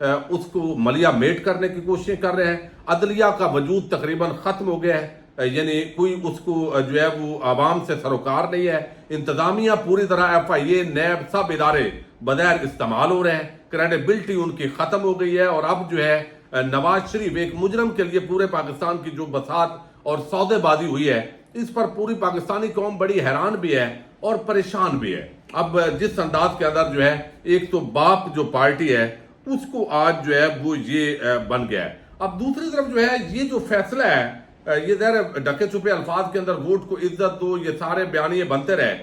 اس کو ملیا میٹ کرنے کی کوششیں کر رہے ہیں. عدلیہ کا وجود تقریباً ختم ہو گیا ہے, یعنی کوئی اس کو جو ہے وہ عوام سے سروکار نہیں ہے. انتظامیہ پوری طرح ایف آئی اے, نیب, سب ادارے بدیر استعمال ہو رہے ہیں. کریڈیبلٹی ان کی ختم ہو گئی ہے, اور اب جو ہے نواز شریف ایک مجرم کے لیے پورے پاکستان کی جو بساط اور سودے بازی ہوئی ہے, اس پر پوری پاکستانی قوم بڑی حیران بھی ہے اور پریشان بھی ہے. اب جس انداز کے اندر جو ہے ایک تو باپ جو پارٹی ہے اس کو آج جو ہے وہ یہ بن گیا ہے. اب دوسری طرف جو ہے یہ جو فیصلہ ہے, یہ ظاہر ڈھکے چھپے الفاظ کے اندر ووٹ کو عزت دو, یہ سارے بیانیے بنتے رہے.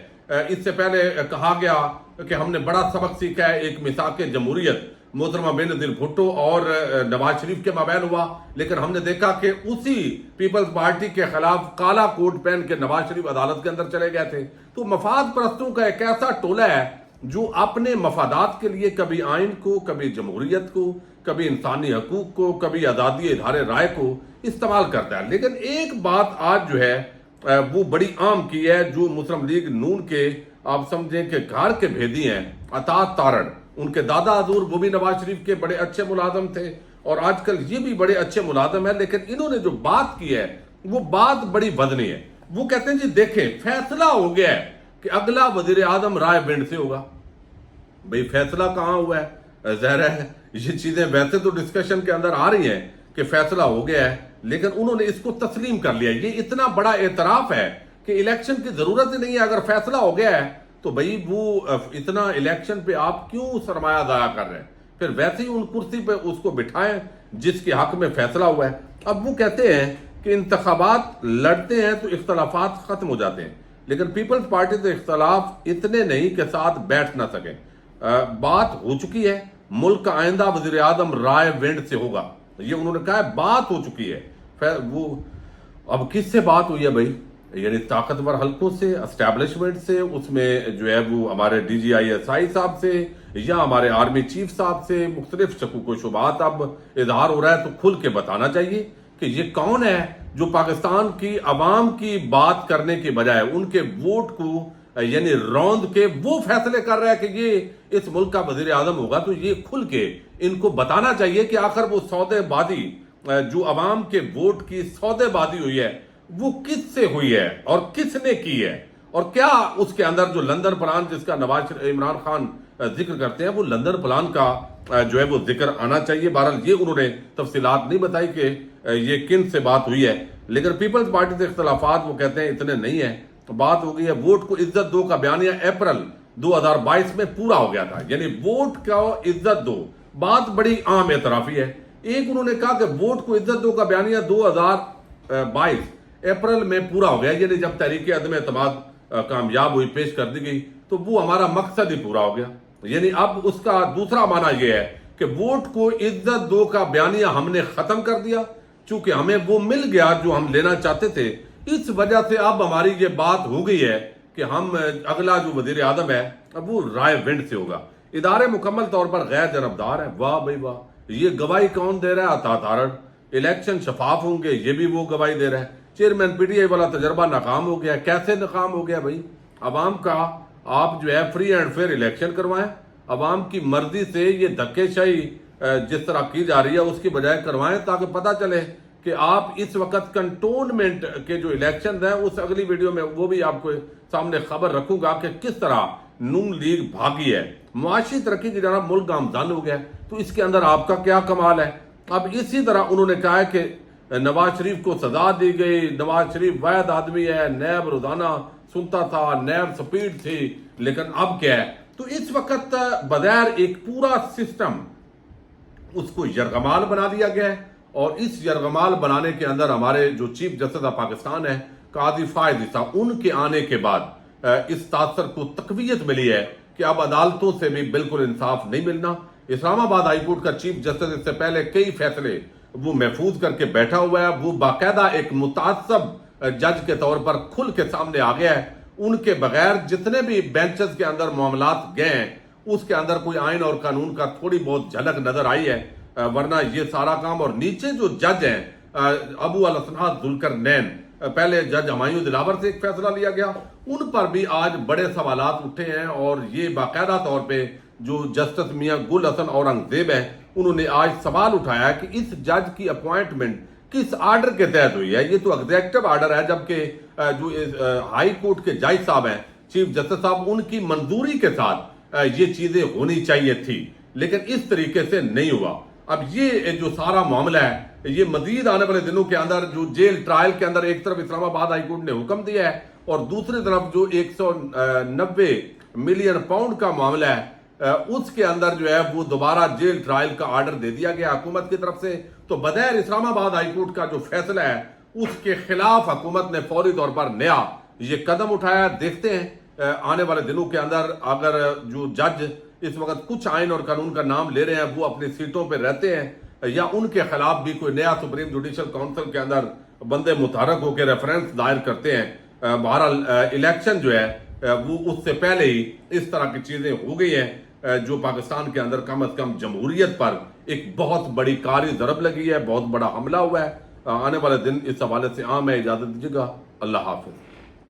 اس سے پہلے کہا گیا کہ ہم نے بڑا سبق سیکھا ہے, ایک میثاق جمہوریت محترمہ بینظیر بھٹو اور نواز شریف کے مابین ہوا, لیکن ہم نے دیکھا کہ اسی پیپلز پارٹی کے خلاف کالا کوٹ پہن کے نواز شریف عدالت کے اندر چلے گئے تھے. تو مفاد پرستوں کا ایک ایسا ٹولہ ہے جو اپنے مفادات کے لیے کبھی آئین کو, کبھی جمہوریت کو, کبھی انسانی حقوق کو, کبھی آزادی اظہار رائے کو استعمال کرتا ہے. لیکن ایک بات آج جو ہے وہ بڑی عام کی ہے, جو مسلم لیگ نون کے آپ سمجھیں کہ گھر کے بھیدی ہیں, عطا تارڑ, ان کے دادا حضور وہ بھی نواز شریف کے بڑے اچھے ملازم تھے اور آج کل یہ بھی بڑے اچھے ملازم ہیں, لیکن انہوں نے جو بات کی ہے وہ بات بڑی وزنی ہے. وہ کہتے ہیں جی دیکھیں فیصلہ ہو گیا ہے کہ اگلا وزیر اعظم رائے ونڈ سے ہوگا. بھئی فیصلہ کہاں ہوا ہے؟ ظاہر ہے یہ چیزیں ویسے تو ڈسکشن کے اندر آ رہی ہیں کہ فیصلہ ہو گیا ہے, لیکن انہوں نے اس کو تسلیم کر لیا. یہ اتنا بڑا اعتراف ہے کہ الیکشن کی ضرورت ہی نہیں ہے. اگر فیصلہ ہو گیا ہے تو بھئی وہ اتنا الیکشن پہ آپ کیوں سرمایہ ضائع کر رہے ہیں؟ پھر ویسے ہی ان کرسی پہ اس کو بٹھائیں جس کے حق میں فیصلہ ہوا ہے. اب وہ کہتے ہیں کہ انتخابات لڑتے ہیں تو اختلافات ختم ہو جاتے ہیں, لیکن پیپلز پارٹی سے اختلاف اتنے نہیں کہ ساتھ بیٹھ نہ سکیں. بات ہو چکی ہے, ملک کا آئندہ وزیر اعظم رائے ونڈ سے ہوگا, یہ انہوں نے کہا ہے, بات ہو چکی ہے. وہ اب کس سے بات ہوئی ہے بھائی؟ یعنی طاقتور حلقوں سے, اسٹیبلشمنٹ سے, اس میں جو ہے وہ ہمارے D G I S I صاحب سے یا ہمارے آرمی چیف صاحب سے مختلف شکوک و شبہات اب اظہار ہو رہا ہے. تو کھل کے بتانا چاہیے کہ یہ کون ہے جو پاکستان کی عوام کی بات کرنے کے بجائے ان کے ووٹ کو یعنی روند کے وہ فیصلے کر رہا ہے کہ یہ اس ملک کا وزیر اعظم ہوگا. تو یہ کھل کے ان کو بتانا چاہیے کہ آخر وہ سودے بازی جو عوام کے ووٹ کی سودے بازی ہوئی ہے وہ کس سے ہوئی ہے اور کس نے کی ہے, اور کیا اس کے اندر جو لندن پلان جس کا نواز عمران خان ذکر کرتے ہیں وہ لندن پلان کا جو ہے وہ ذکر آنا چاہیے. بہرحال یہ انہوں نے تفصیلات نہیں بتائی کہ یہ کن سے بات ہوئی ہے, لیکن پیپلز پارٹی سے اختلافات وہ کہتے ہیں اتنے نہیں ہیں. بات ہو گئی ہے ووٹ کو عزت دو کا بیانیہ اپریل 2022 میں پورا ہو گیا تھا, یعنی ووٹ کو عزت دو بات بڑی عام اعترافی ہے. ایک انہوں نے کہا کہ ووٹ کو عزت دو کا بیانیہ 2022 اپریل میں پورا ہو گیا, یعنی جب تحریک عدم اعتماد کامیاب ہوئی, پیش کر دی گئی, تو وہ ہمارا مقصد ہی پورا ہو گیا. یعنی اب اس کا دوسرا معنی یہ ہے کہ ووٹ کو عزت دو کا بیانیہ ہم نے ختم کر دیا, چونکہ ہمیں وہ مل گیا جو ہم لینا چاہتے تھے. اس وجہ سے اب ہماری یہ بات ہو گئی ہے کہ ہم اگلا جو وزیر اعظم ہے اب وہ رائے ونڈ سے ہوگا. ادارے مکمل طور پر غیر جانبدار ہیں. واہ بھائی واہ, یہ گواہی کون دے رہا ہے؟ عطا تارڑ. الیکشن شفاف ہوں گے, یہ بھی وہ گواہی دے رہا ہے. چیئرمین پی ٹی آئی والا تجربہ ناکام ہو گیا. کیسے ناکام ہو گیا بھائی؟ عوام کا آپ جو ہے فری اینڈ فیئر الیکشن کروائیں, عوام کی مرضی سے یہ دھکے شاہی جس طرح کی جا رہی ہے اس کی بجائے کروائیں, تاکہ پتہ چلے کہ آپ اس وقت کنٹونمنٹ کے جو الیکشن ہیں اس اگلی ویڈیو میں وہ بھی آپ کو سامنے خبر رکھوں گا کہ کس طرح نون لیگ بھاگی ہے. معاشی ترقی کی جانب ملک گامزن ہو گیا, تو اس کے اندر آپ کا کیا کمال ہے؟ اب اسی طرح انہوں نے کہا ہے کہ نواز شریف کو سزا دی گئی, نواز شریف واحد آدمی ہے, نیب روزانہ سنتا تھا, نیب سپیڈ تھی, لیکن اب کیا ہے؟ تو اس وقت بغیر ایک پورا سسٹم اس کو یرغمال بنا دیا گیا ہے, اور اس یرغمال بنانے کے اندر ہمارے جو چیف جسٹس آف پاکستان ہے قاضی فائز عیسیٰ, ان کے آنے کے بعد اس تاثر کو تقویت ملی ہے کہ اب عدالتوں سے بھی بالکل انصاف نہیں ملنا. اسلام آباد ہائی کورٹ کا چیف جسٹس اس سے پہلے کئی فیصلے وہ محفوظ کر کے بیٹھا ہوا ہے, وہ باقاعدہ ایک متعصب جج کے طور پر کھل کے سامنے آ گیا ہے. ان کے بغیر جتنے بھی بینچز کے اندر معاملات گئے ہیں اس کے اندر کوئی آئین اور قانون کا تھوڑی بہت جھلک نظر آئی ہے, ورنہ یہ سارا کام. اور نیچے جو جج ہیں ابو الحسنات ذوالقرنین, پہلے جج ہمایوں دلاور سے ایک فیصلہ لیا گیا, ان پر بھی آج بڑے سوالات اٹھے ہیں, اور یہ باقاعدہ طور پہ جو جسٹس میاں گل حسن اورنگزیب ہے انہوں نے آج سوال اٹھایا کہ اس جج کی اپوائنٹمنٹ کس آرڈر کے تحت ہوئی ہے. یہ تو ایگزیکٹو آرڈر ہے، جبکہ جو ہائی کورٹ کے جج صاحب ہیں، چیف جسٹس صاحب، ان کی منظوری کے ساتھ یہ چیزیں ہونی چاہیے تھی، لیکن اس طریقے سے نہیں ہوا. اب یہ جو سارا معاملہ ہے یہ مزید آنے والے دنوں کے اندر جو جیل ٹرائل کے اندر ایک طرف اسلام آباد ہائی کورٹ نے حکم دیا ہے اور دوسری طرف جو 190 ملین پاؤنڈ کا معاملہ ہے اس کے اندر جو ہے وہ دوبارہ جیل ٹرائل کا آرڈر دے دیا گیا حکومت کی طرف سے. تو بظاہر اسلام آباد ہائی کورٹ کا جو فیصلہ ہے اس کے خلاف حکومت نے فوری طور پر نیا یہ قدم اٹھایا. دیکھتے ہیں آنے والے دنوں کے اندر اگر جو جج اس وقت کچھ آئین اور قانون کا نام لے رہے ہیں وہ اپنی سیٹوں پہ رہتے ہیں یا ان کے خلاف بھی کوئی نیا سپریم جوڈیشل کونسل کے اندر بندے متحرک ہو کے ریفرنس دائر کرتے ہیں. بہرحال الیکشن جو ہے وہ اس سے پہلے ہی اس طرح کی چیزیں ہو گئی ہیں جو پاکستان کے اندر کم از کم جمہوریت پر ایک بہت بڑی کاری ضرب لگی ہے، بہت بڑا حملہ ہوا ہے. آنے والے دن اس حوالے سے عام ہے. اجازت دیجیے گا. اللہ حافظ.